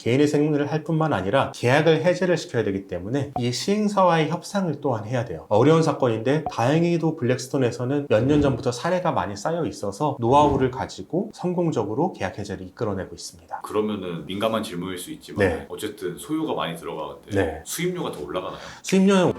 개인의 생문을 할 뿐만 아니라 계약을 해제를 시켜야 되기 때문에 이 시행사와의 협상을 또한 해야 돼요. 어려운 사건인데 다행히도 블랙스톤에서는 몇 년 전부터 사례가 많이 쌓여 있어서 노하우를 가지고 성공적으로 계약 해제를 이끌어내고 있습니다. 그러면은 민감한 질문일 수 있지만 네. 어쨌든 소요가 많이 들어가는데 네. 수입료가 더 올라가나요? 수입료는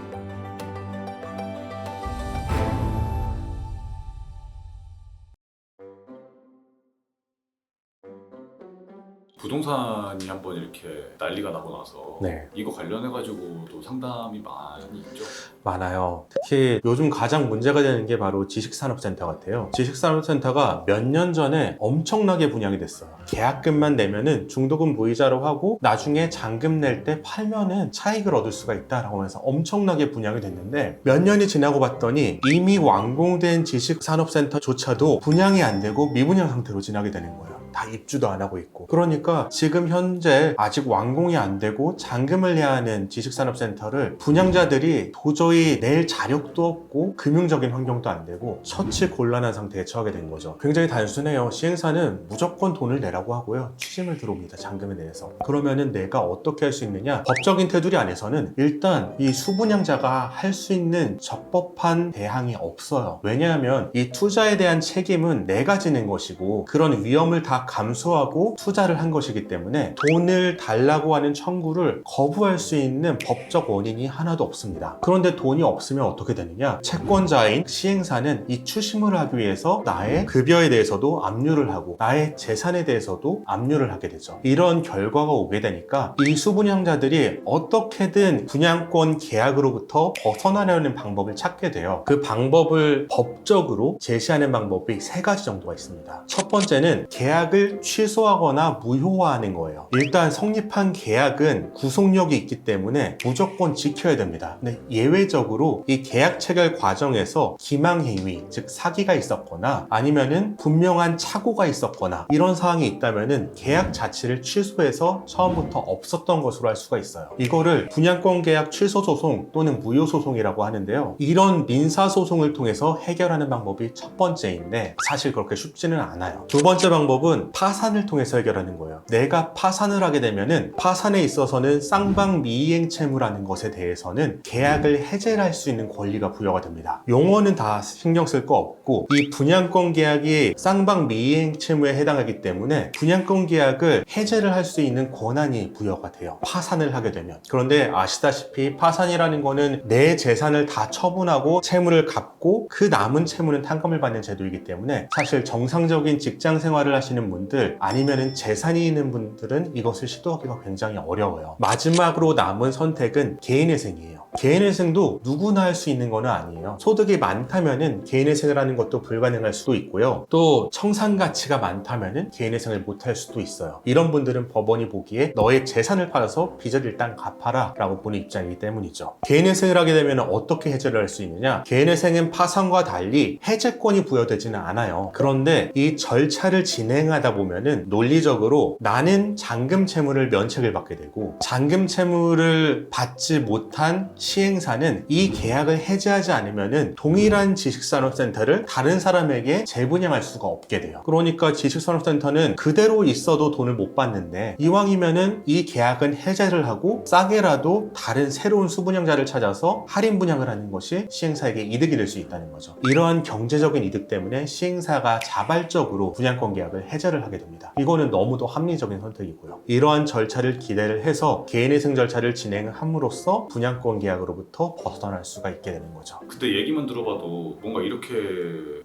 부동산이 한번 이렇게 난리가 나고 나서 네. 이거 관련해가지고 또 상담이 많이 있죠. 많아요. 특히 요즘 가장 문제가 되는 게 바로 지식산업센터 같아요. 지식산업센터가 몇 년 전에 엄청나게 분양이 됐어요. 계약금만 내면은 중도금 무이자로 하고 나중에 잔금 낼 때 팔면은 차익을 얻을 수가 있다라고 하면서 엄청나게 분양이 됐는데 몇 년이 지나고 봤더니 이미 완공된 지식산업센터조차도 분양이 안 되고 미분양 상태로 지나게 되는 거예요. 다 입주도 안 하고 있고. 그러니까 지금 현재 아직 완공이 안 되고 잔금을 내야 하는 지식산업센터를 분양자들이 도저히 낼 자력도 없고 금융적인 환경도 안 되고 처치 곤란한 상태에 처하게 된 거죠. 굉장히 단순해요. 시행사는 무조건 돈을 내라고 하고요. 추심을 들어옵니다. 잔금에 대해서. 그러면은 내가 어떻게 할 수 있느냐? 법적인 테두리 안에서는 일단 이 수분양자가 할 수 있는 적법한 대항이 없어요. 왜냐하면 이 투자에 대한 책임은 내가 지는 것이고 그런 위험을 다 감수하고 투자를 한 것이기 때문에 돈을 달라고 하는 청구를 거부할 수 있는 법적 원인이 하나도 없습니다. 그런데 돈이 없으면 어떻게 되느냐? 채권자인 시행사는 이 추심을 하기 위해서 나의 급여에 대해서도 압류를 하고 나의 재산에 대해서도 압류를 하게 되죠. 이런 결과가 오게 되니까 이 수분양자들이 어떻게든 분양권 계약으로부터 벗어나려는 방법을 찾게 돼요. 그 방법을 법적으로 제시하는 방법이 세 가지 정도가 있습니다. 첫 번째는 계약을 취소하거나 무효화하는 거예요. 일단 성립한 계약은 구속력이 있기 때문에 무조건 지켜야 됩니다. 근데 예외적으로 이 계약 체결 과정에서 기망행위, 즉 사기가 있었거나 아니면은 분명한 착오가 있었거나 이런 사항이 있다면은 계약 자체를 취소해서 처음부터 없었던 것으로 할 수가 있어요. 이거를 분양권 계약 취소 소송 또는 무효 소송이라고 하는데요. 이런 민사 소송을 통해서 해결하는 방법이 첫 번째인데 사실 그렇게 쉽지는 않아요. 두 번째 방법은 파산을 통해서 해결하는 거예요. 내가 파산을 하게 되면은 파산에 있어서는 쌍방미이행 채무라는 것에 대해서는 계약을 해제를 할 수 있는 권리가 부여가 됩니다. 용어는 다 신경 쓸 거 없고 이 분양권 계약이 쌍방미이행 채무에 해당하기 때문에 분양권 계약을 해제를 할 수 있는 권한이 부여가 돼요. 파산을 하게 되면. 그런데 아시다시피 파산이라는 거는 내 재산을 다 처분하고 채무를 갚고 그 남은 채무는 탕감을 받는 제도이기 때문에 사실 정상적인 직장 생활을 하시는 분들 아니면은 재산이 있는 분들은 이것을 시도하기가 굉장히 어려워요. 마지막으로 남은 선택은 개인회생이에요. 개인회생도 누구나 할 수 있는 건 아니에요. 소득이 많다면은 개인회생을 하는 것도 불가능할 수도 있고요. 또 청산가치가 많다면은 개인회생을 못할 수도 있어요. 이런 분들은 법원이 보기에 너의 재산을 팔아서 빚을 일단 갚아라 라고 보는 입장이기 때문이죠. 개인회생을 하게 되면 어떻게 해제를 할 수 있느냐? 개인회생은 파산과 달리 해제권이 부여되지는 않아요. 그런데 이 절차를 진행하다 보면은 논리적으로 나는 잔금 채무를 면책을 받게 되고 잔금 채무를 받지 못한 시행사는 이 계약을 해제하지 않으면은 동일한 지식산업센터를 다른 사람에게 재분양할 수가 없게 돼요. 그러니까 지식산업센터는 그대로 있어도 돈을 못 받는데 이왕이면은 이 계약은 해제를 하고 싸게라도 다른 새로운 수분양자를 찾아서 할인 분양을 하는 것이 시행사에게 이득이 될 수 있다는 거죠. 이러한 경제적인 이득 때문에 시행사가 자발적으로 분양권 계약을 해제를 하게 됩니다. 이거는 너무도 합리적인 선택이고요. 이러한 절차를 기대를 해서 개인회생 절차를 진행함으로써 분양권 계약으로부터 벗어날 수가 있게 되는 거죠. 근데 얘기만 들어봐도 뭔가 이렇게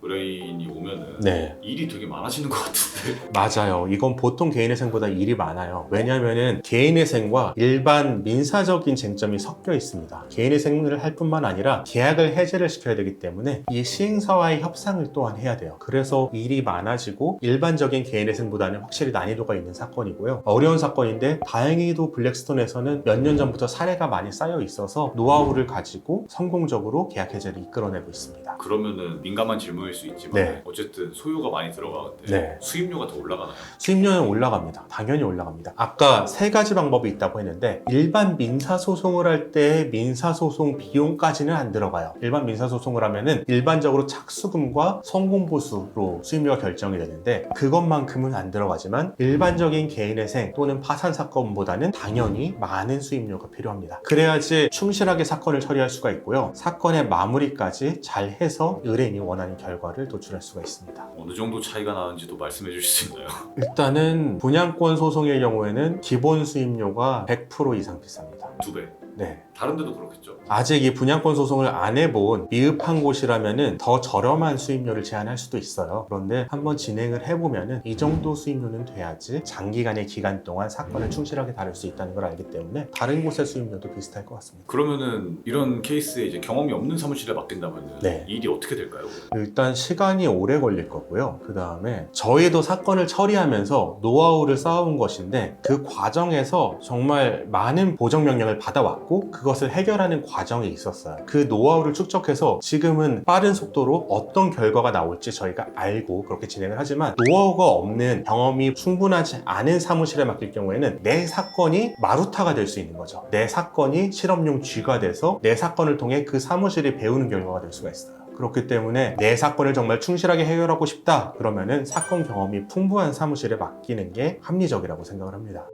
의뢰인이 오면은 네. 일이 되게 많아지는 것 같은데. 맞아요. 이건 보통 개인회생보다 일이 많아요. 왜냐하면 개인회생과 일반 민사적인 쟁점이 섞여 있습니다. 개인회생을 할 뿐만 아니라 계약을 해제를 시켜야 되기 때문에 이 시행사와의 협상을 또한 해야 돼요. 그래서 일이 많아지고 일반적인 개인회생보다는 확실히 난이도가 있는 사건이고요. 어려운 사건인데 다행히도 블랙스톤에서는 몇 년 전부터 사례가 많이 쌓여 있어서 노하우를 가지고 성공적으로 계약 해제를 이끌어내고 있습니다. 그러면은 민감한 질문일 수 있지만 네. 어쨌든 소요가 많이 들어가는데 네. 수입료가 더 올라가나요? 수입료는 올라갑니다. 당연히 올라갑니다. 아까 세 가지 방법이 있다고 했는데 일반 민사소송을 할 때 민사소송 비용까지는 안 들어가요. 일반 민사소송을 하면은 일반적으로 착수금과 성공보수로 수입료가 결정이 되는데 그것만큼은 안 들어가지만 일반적인 개인회생 또는 파산 사건보다는 당연히 많은 수입료가 필요합니다. 그래야지 충실하게 사건을 처리할 수가 있고요. 사건의 마무리까지 잘 해서 의뢰인이 원하는 결과를 도출할 수가 있습니다. 어느 정도 차이가 나는지도 말씀해 주실 수 있나요? 일단은 분양권 소송의 경우에는 기본 수입료가 100% 이상 비쌉니다. 2배. 네. 다른 데도 그렇겠죠? 아직 이 분양권 소송을 안 해본 미흡한 곳이라면은 더 저렴한 수입료를 제한할 수도 있어요. 그런데 한번 진행을 해보면은 이 정도 수입료는 돼야지 장기간의 기간 동안 사건을 충실하게 다룰 수 있다는 걸 알기 때문에 다른 곳의 수입료도 비슷할 것 같습니다. 그러면은 이런 케이스에 이제 경험이 없는 사무실에 맡긴다면은 네. 이 일이 어떻게 될까요? 일단 시간이 오래 걸릴 거고요. 그 다음에 저희도 사건을 처리하면서 노하우를 쌓아온 것인데 그 과정에서 정말 많은 보정 명령을 받아왔고 그것을 해결하는 과정이 있었어요. 그 노하우를 축적해서 지금은 빠른 속도로 어떤 결과가 나올지 저희가 알고 그렇게 진행을 하지만 노하우가 없는 경험이 충분하지 않은 사무실에 맡길 경우에는 내 사건이 마루타가 될 수 있는 거죠. 내 사건이 실험용 쥐가 돼서 내 사건을 통해 그 사무실이 배우는 결과가 될 수가 있어요. 그렇기 때문에 내 사건을 정말 충실하게 해결하고 싶다 그러면은 사건 경험이 풍부한 사무실에 맡기는 게 합리적이라고 생각을 합니다.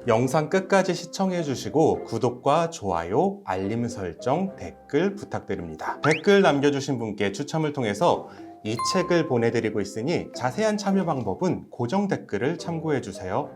영상 끝까지 시청해 주시고 구독과 좋아요, 알림 설정, 댓글 부탁드립니다. 댓글 남겨주신 분께 추첨을 통해서 이 책을 보내드리고 있으니 자세한 참여 방법은 고정 댓글을 참고해 주세요.